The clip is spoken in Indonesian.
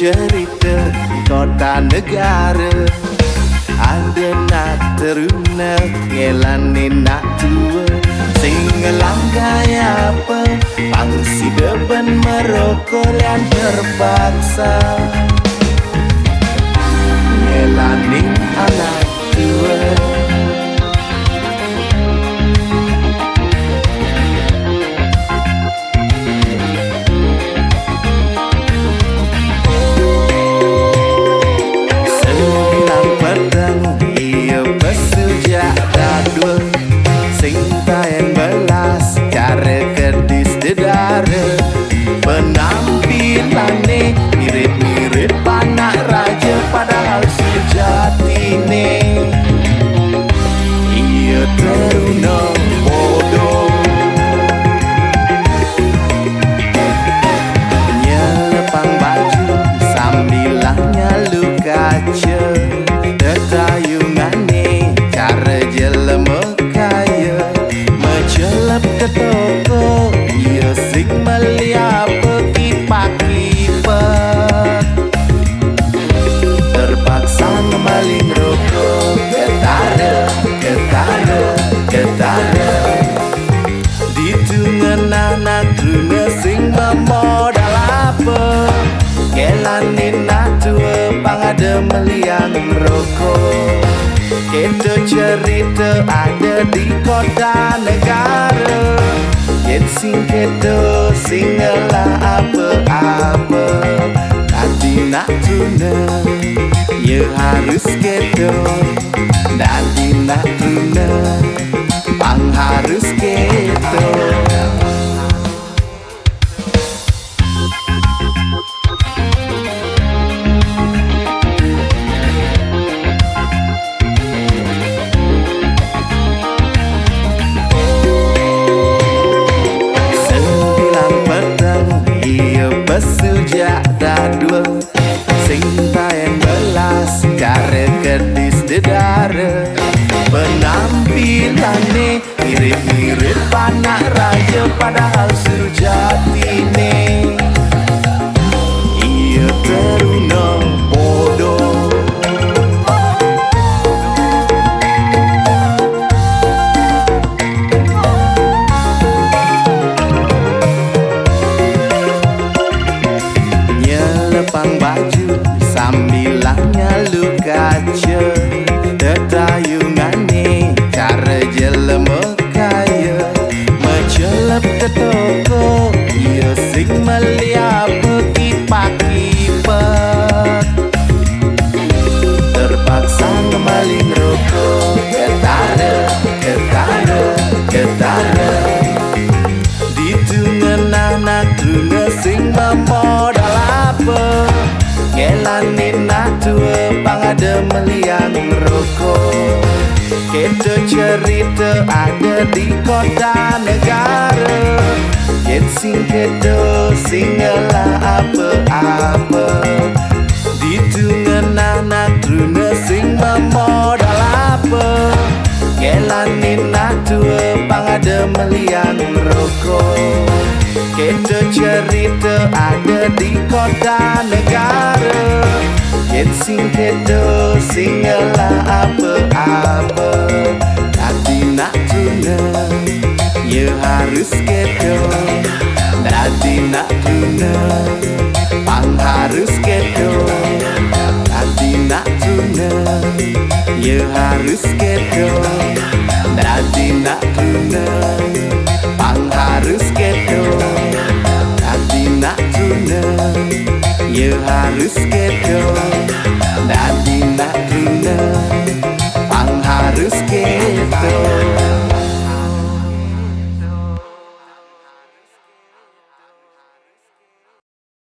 cerita di kota negara. Ada nak teruna ngelanin nak tua, sing ngelangkai apa pangsi depan merokok yang terpaksa ngelanin anak tua. Penampilannya mirip-mirip anak raja, padahal sejatine ia teruna bodoh. Nyelepang baju sambil nyalu kaca, tetayungannya cara jelema kaya, mencelap ke toko ia sing melihat pakipat, terpaksa ngemaling rokok. Getara di tungan anak runa sing memodal apa, kelanin nak tua pangada meliang rokok. Kita cerita ada di kota negara, yen sing kedo sing ngelah apa-apa. Tadi nak tuna ya harus kedo, tadi nak tuna pang harus kedo. Sejak dua sing tayen belas cara kedis dedara, penampilannya mirip-mirip anak raja, padahal sejatine ia teruna bodoh. Lepang baju sambil nyalu kaca, tetayungannya cara jelema kaya, mencelap ke toko ia sing melihat pakipat, terpaksa ngemaling rokok. Getara di tungan anak runa sing memodal apa, ngelanin nak tua pangada meliang rokok. Kita cerita ada di kota negara, yen sing kedo sing ngelah apa-apa. Di tungan anak runa sing memodal apa, ngelanin nak tua pangada meliang rokok. Kita cerita ada di kota negara, yen sing kedo sing ngelah apa-apa.